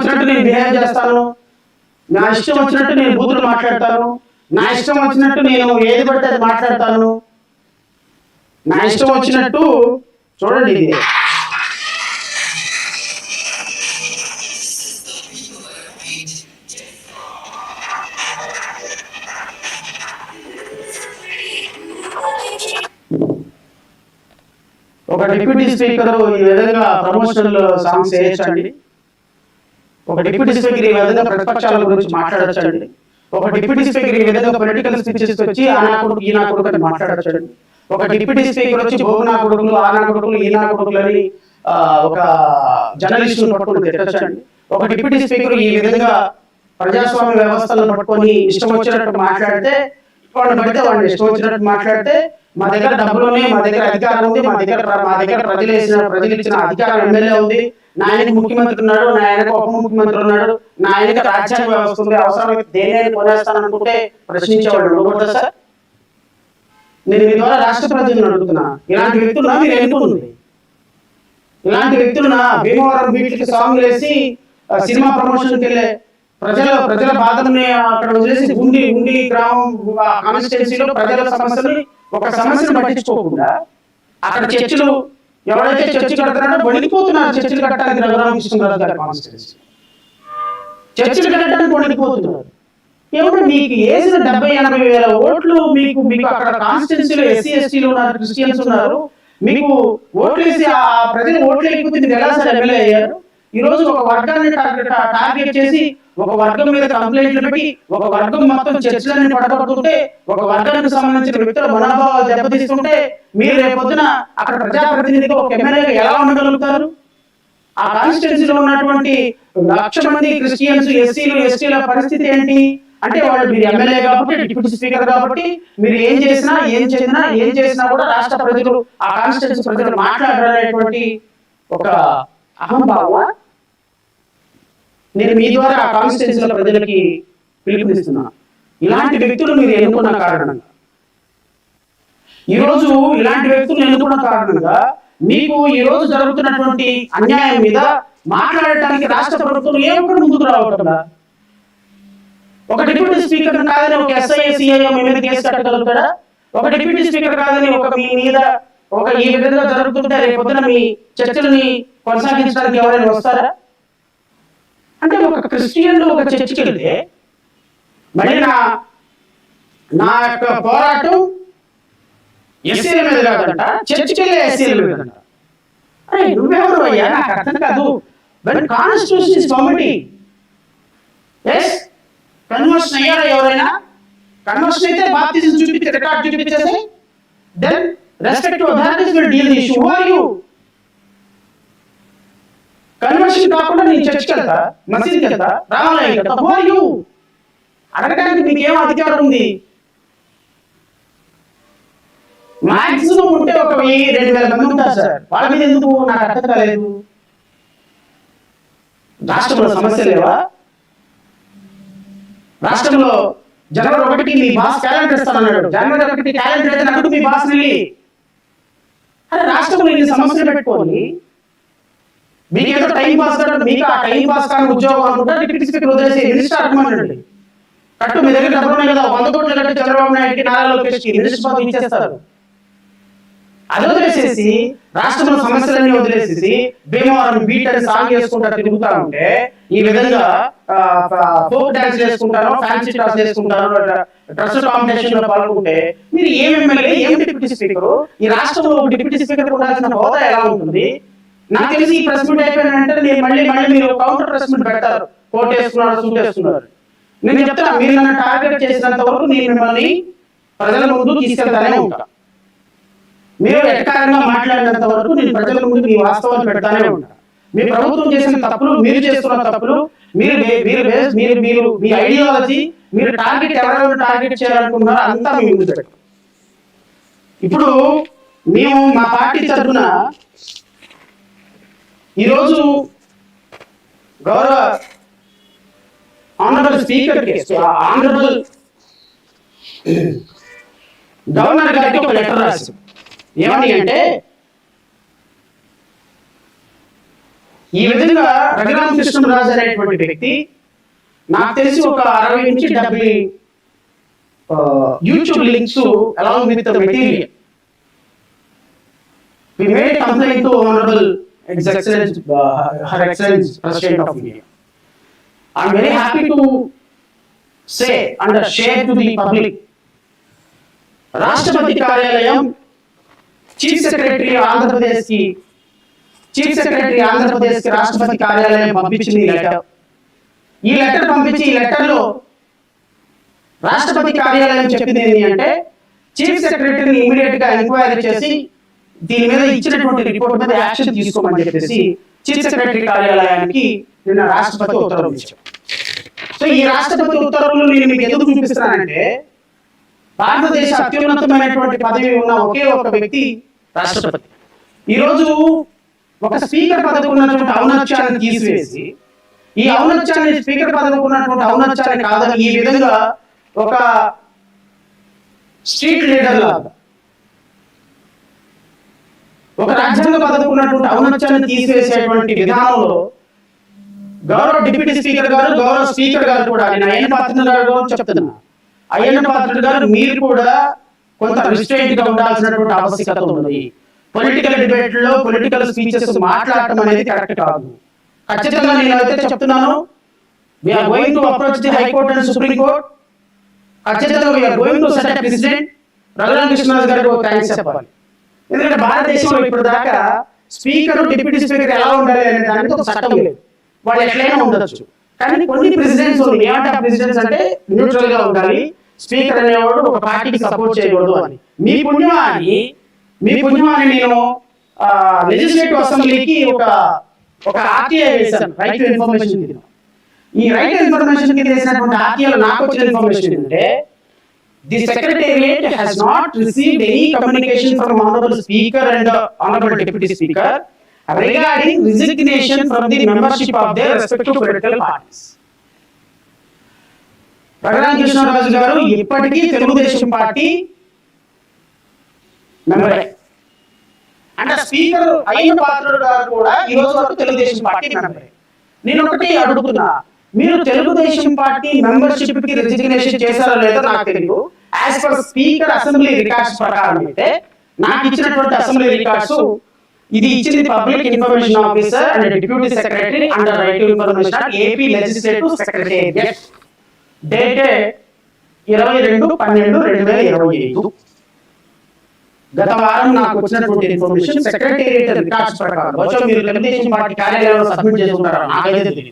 వచ్చినట్టు నేను బిహేవ్ చేస్తాను, నా ఇష్టం వచ్చినట్టు నేను బూతులు మాట్లాడతాను, నా ఇష్టం వచ్చినట్టు నేను ఏది పడితే అది మాట్లాడతాను, నా ఇష్టం వచ్చినట్టు. చూడండి ఇది ఒక డిప్యూటీ స్పీకర్ ఈ విధంగా ప్రమోషనల్ సాంగ్స్ వేయచ్చండి. ఒక డిప్యూటీ స్పీకర్ ఈ విధంగా ప్రతిపక్షాల గురించి మాట్లాడచ్చండి. ఒక డిప్యూటీ స్పీకర్ ఈ విధంగా పొలిటికల్ స్పీచెస్ వచ్చి ఆ నా కొడుకు ఈ నా కొడుకు అని మాట్లాడచ్చండి. ఒక డిప్యూటీ స్పీకర్ వచ్చి బహు నా కొడుకులు ఆ నా కొడుకులు ఈ నా కొడుకులు అని ఒక జర్నలిస్టులను పట్టుకుని తిట్టచ్చండి. ఒక డిప్యూటీ స్పీకర్ ఈ విధంగా ప్రజాస్వామ్య వ్యవస్థలను పట్టుకొని ఇష్టం వచ్చినట్టు మాట్లాడితే, వాళ్ళు పడితే వాళ్ళు ఇష్టం వచ్చినట్టు మాట్లాడితే, మా దగ్గర డబ్బులు ఉన్నాయి, మా దగ్గర అధికారం ఉంది, మా దగ్గర ప్రజలు ఇచ్చిన అధికారం ఎమ్మెల్యే ఉంది, నా ఆయనకు ముఖ్యమంత్రి ఉన్నాడు, నా ఆయనకు ఉప ముఖ్యమంత్రి ఉన్నాడు, నా ఆయనకు రాజ్యాంగ వ్యవస్థ ఉంది, అవసరమైతే దేనిని కొనేస్తాననుకుంటే ప్రశ్నించేవాళ్ళు ఉండకూడదు సార్. నేను మీ ద్వారా రాష్ట్ర ప్రజలను అడుగుతున్నా, ఇలాంటి వ్యక్తులున్నా మీరు ఎన్నుకుంది, ఇలాంటి వ్యక్తులున్నా భీమవరం వీటికి సాంగ్లు వేసి సినిమా ప్రమోషన్కి వెళ్ళే ప్రజల బాధల్ని అక్కడ వదిలేసి ఉండి గ్రామం కాన్స్టిట్యున్సీలో ప్రజల సమస్యని ఒక సమస్యను పట్టించుకోకుండా అక్కడ చర్చలు ఎవరైతే చర్చ కడతారో వణికిపోతున్నారు. చర్చలు కట్టడానికి రఘురామకృష్ణరాజు గారి కాన్స్టిట్యున్సీ చర్చలు కట్టడానికి వణికిపోతున్నారు. ఏమంటే మీకు వేసిన 70-80 వేల ఓట్లు మీకు అక్కడ కాన్స్టిట్యున్సీలో ఎస్సీ ఎస్టీలు ఉన్నారు, క్రిస్టియన్స్ ఉన్నారు, మీకు ఓట్లు వేసి ఆ ప్రజలు ఓట్లు లేకపోతే మీరు ఎలా సార్ ఎమ్మెల్యే అయ్యారు? ఈ రోజు ఒక వర్గాన్ని టార్గెట్ చేసి ఒక వర్గం మీద కంప్లైంట్లు పెట్టి ఒక వర్గం మొత్తం చర్చలన్నీ పడగొడుతుంటే, ఒక వర్గానికి సంబంధించిన వ్యక్తుల మనోభావాలు దెబ్బతీస్తుంటే, మీరు రేపొద్దున అక్కడ ప్రజాప్రతినిధిగా ఒక ఎమ్మెల్యేగా ఎలా ఉండగలుగుతారు? ఆ కాన్స్టిట్యున్సీలో ఉన్నటువంటి 1,00,000 మంది క్రిస్టియన్స్, ఎస్సీలు, ఎస్టీల పరిస్థితి ఏంటి అంటే, వాళ్ళు మీరు ఎమ్మెల్యే కాబట్టి, డిప్యూటీ స్పీకర్ కాబట్టి, మీరు ఏం చేసినా కూడా రాష్ట్ర ప్రజలు, ఆ కాన్స్టిట్యున్సీ ప్రజలు మాట్లాడాలనేటువంటి ఒక అహంభావం నేను మీ ద్వారా ఆ కాన్స్టిట్యున్సీల ప్రజలకి పిలుపునిస్తున్నా. ఇలాంటి వ్యక్తులు మీరు ఎన్నుకున్న కారణంగా, ఈరోజు ఇలాంటి వ్యక్తులు ఎన్నుకున్న కారణంగా మీకు ఈ రోజు జరుగుతున్నటువంటి అన్యాయం మీద మాట్లాడటానికి రాష్ట్ర ప్రభుత్వం ఏ ఒక్కరు ముందుకు రావట్లా. ఒక డిప్యూటీ స్పీకర్ కాదని ఒక ఎస్ఐ సిఐ మీ మీద కేసు కట్టగలుగుతాడా? ఒక డిప్యూటీ స్పీకర్ కాదని ఒక మీ మీద ఒక ఈ విధంగా జరుగుతుంటే రేపొద్దున మీ చర్చలని కొనసాగించడానికి ఎవరైనా వస్తారా? అంటే ఒక క్రిస్టియన్లు ఒక చర్చికి వెళ్తే మళ్ళీ నా యొక్క పోరాటం ఎస్సీల మీద కాదంట, చర్చికి వెళ్ళే ఎస్సీల మీదంట. అరే నువ్వెవరు అయ్యా? నాకు అర్థం కాదు. Constitution is comedy. Yes, conversion అయ్యారా ఎవరైనా? కన్వర్షన్ అయితే బాప్టిజం చూపించి రికార్డ్ చూపించేసి then respect to authorities will deal the issue. Who are you? Conversion కాకుండా నేను చర్చికి వెళ్తా, మసీద్కి వెళ్తా, రామాలయం వెళ్తా. Who are you? అడగడానికి మీకేం అధికారం ఉంది? మాక్సిమం ఉంటే ఒక 1000-2000 మంది ఉంటారు సార్. వాళ్ళ మీద ఎందుకు నాకు అర్థం కాలేదు. రాష్ట్రంలో సమస్య లేవా? రాష్ట్రంలో జనవరి 1కి మీ బాస్ క్యాలెండర్ ఇస్తానన్నాడు. జనవరి 1కి క్యాలెండర్ అయితే నాకు మీ బాస్ వెళ్ళి అరే రాష్ట్రంలో ఇన్ని సమస్యలు పెట్టుకోని మీకేదో టైం పాస్ కాదు, మీకు ఆ టైం పాస్ కాని ఉద్యోగం అనుకుంటా డిప్యూటీ స్పీకర్ వదిలేసి మినిస్టర్ అడగమనండి. కట్టు మీ దగ్గర డబ్బులు ఉన్నాయి కదా, 100 కోట్లు కట్టి చంద్రబాబు నాయుడుకి, నారా లోకేష్కి మినిస్టర్ పదవి ఇచ్చేస్తారు. అది వదిలేసేసి రాష్ట్రంలో సమస్యలన్నీ వదిలేసేసి భీమవరం బీట్ అని సాంగ్ చేసుకుంటా తిరుగుతా ఉంటే, ఈ విధంగా ఫోక్ డాన్స్ చేసుకుంటారో, ఫ్యాన్సీ డ్రెస్ చేసుకుంటారో, డ్రెస్ కాంపిటీషన్ లో పాల్గొంటే మీరు ఏం ఎమ్మెల్యే, ఏం డిప్యూటీ స్పీకర్? ఈ రాష్ట్రంలో డిప్యూటీ స్పీకర్ ఉండాల్సిన హోదా ఎలా ఉంటుంది? నాకు తెలిసి ఈ ప్రెస్ మీట్ అయిపోయినంటే నేను మళ్ళీ మీరు కౌంటర్ ప్రెస్ మీట్ పెడతారు. కోట్ వేసుకున్నారు, సూట్ వేసుకున్నారు. నేను చెప్తాను, మీరు నన్ను టార్గెట్ చేసినంత వరకు నేను మిమ్మల్ని ప్రజల ముందు తీసుకెళ్తానే ఉంటా. మీరు ఎటకారంగా మాట్లాడినంత వరకు నేను ప్రజల ముందు మీ వాస్తవాలు పెడతానే ఉంటా. మీ ప్రభుత్వం చేసిన తప్పులు, మీరు చేస్తున్న తప్పులు, మీరు మీ ఐడియాలజీ, మీరు టార్గెట్ ఎవరెవరు టార్గెట్ చేయాలనుకున్నారో అంతా మీ ముందు పెట్టు. ఇప్పుడు మేము మా పార్టీ తరఫున ఈరోజు గౌరవ ఆనరబుల్ స్పీకర్కి, ఆనరబుల్ గవర్నర్ గారికి ఒక లెటర్ రాసి ఏమని అంటే, ఈ విధంగా రఘురామకృష్ణరాజు అనేటువంటి వ్యక్తి నాకు తెలిసి ఒక 60 నుంచి 70 YouTube links along with the material. We made a complaint to Honorable His Excellency, Her Excellency President of India. I am very happy to say and share to the public. రాష్ట్రపతి కార్యాలయం చీఫ్ సెక్రటరీ ఆంధ్రప్రదేశ్ కి రాష్ట్రపతి కార్యాలయం పంపించింది ఈ letter పంపించి ఈ లెటర్లో రాష్ట్రపతి కార్యాలయం చెప్పింది ఏంటి అంటే చీఫ్ సెక్రటరీని ఇమీడియట్ గా ఎంక్వైరీ చేసి దీని మీద ఇచ్చినటువంటి రిపోర్ట్ మీద యాక్షన్ తీసుకోమని చెప్పేసి చీఫ్ సెక్రటరీ కార్యాలయానికి నిన్న రాష్ట్రపతి ఉత్తర్వులు ఇచ్చారు. సో ఈ రాష్ట్రపతి ఉత్తర్వులు నేను మీకు ఎందుకు చూపిస్తున్నానంటే భారతదేశ అత్యున్నతమైనటువంటి పదవి ఉన్న ఒకే ఒక వ్యక్తి రాష్ట్రపతి. ఈరోజు ఒక స్పీకర్ పదవికి ఉన్నటువంటి ఔన్నత్యాన్ని తీసివేసి ఈ ఔన్నత్యాన్ని స్పీకర్ పదవికి ఉన్నటువంటి ఔన్నత్యాన్ని కాదని ఈ విధంగా ఒక స్ట్రీట్ లీడర్ లాగా ఒక రాజ్యాంగ పదవికి ఉన్నటువంటి ఔన్నత్యాన్ని తీసివేసేటువంటి విధానంలో గౌరవ డిప్యూటీ స్పీకర్ గారు గౌరవ స్పీకర్ గారు కూడా నేను అయ్యన్న పాత్రుడు గారు చెప్తున్నా, అయ్యన్న పాత్రుడు గారు మీరు కూడా కొంత రిస్ట్రైంట్ గా ఉండాల్సినటువంటి ఆవశ్యకత ఉంది. పొలిటికల్ డిబేట్ లో పొలిటికల్ స్పీచెస్ మాట్లాడటం అనేది కరెక్ట్ కాదు. ఖచ్చితంగా నేనైతే చెప్తున్నాను, we are going to approach the high court and supreme court. ఖచ్చితంగా we are going to set a precedent. Raghurama Krishna Raju గారికి థ్యాంక్స్ చెప్పాలి. ఎందుకంటే భారతదేశంలో ఇప్పుడు దాకా స్పీకర్ డిప్యూటీ స్పీకర్ ఎలా ఉండాలి అనే దానికి ఒక చట్టం లేదు. వాళ్ళు ఎట్లయినా ఉండొచ్చు, కానీ కొన్ని ప్రెసిడెంట్స్ ఏమంటే ప్రెసిడెంట్స్ అంటే న్యూట్రల్ గా ఉండాలి, స్పీకర్ అనేవాడు ఒక పార్టీకి సపోర్ట్ చేయకూడదు అని. మీ పుణ్యమాని నేను లెజిస్లేటివ్ అసెంబ్లీకి ఒక ఆర్టీఐ వేశాను, రైట్ టు ఇన్ఫర్మేషన్ కింద. ఈ రైట్ టు ఇన్ఫర్మేషన్ కింద వేసినటువంటి ఆర్టీఐలో నాకు వచ్చిన ఇన్ఫర్మేషన్ ఏంటంటే the secretariat has not received any communication from honorable speaker and honorable deputy speaker regarding resignation from the membership of their respective political parties. Raghurama Krishna Raju గారు ఇప్పటికీ Telugu Desam party మెంబరే, అంటే స్పీకర్ అయ్యన్న పాత్రుడు గారు కూడా ఈ రోజు వరకు తెలుగుదేశం పార్టీ మెంబరే. నేను ఒకటి అడుగుతున్నా, మీరు తెలుగుదేశం పార్టీ మెంబర్షిప్ కి రిజిగ్నేషన్ చేశారో లేదో నాకు తెలియదు. As per speaker assembly records ప్రకారం అయితే నాకు ఇచ్చినటువంటి అసెంబ్లీ రికార్డ్స్ ఇది ఇచ్చింది public information officer and deputy secretary under right to information AP legislative secretariat dated 22/12/2025. గత వారం నాకు వచ్చినటువంటి ఇన్ఫర్మేషన్ సెక్రటేరియట్ రికార్డ్స్ ప్రకారం బహుశా మీరు తెలుగుదేశం పార్టీ కార్యాలయంలో సబ్మిట్ చేసుకుంటారో నాకైతే తెలియదు.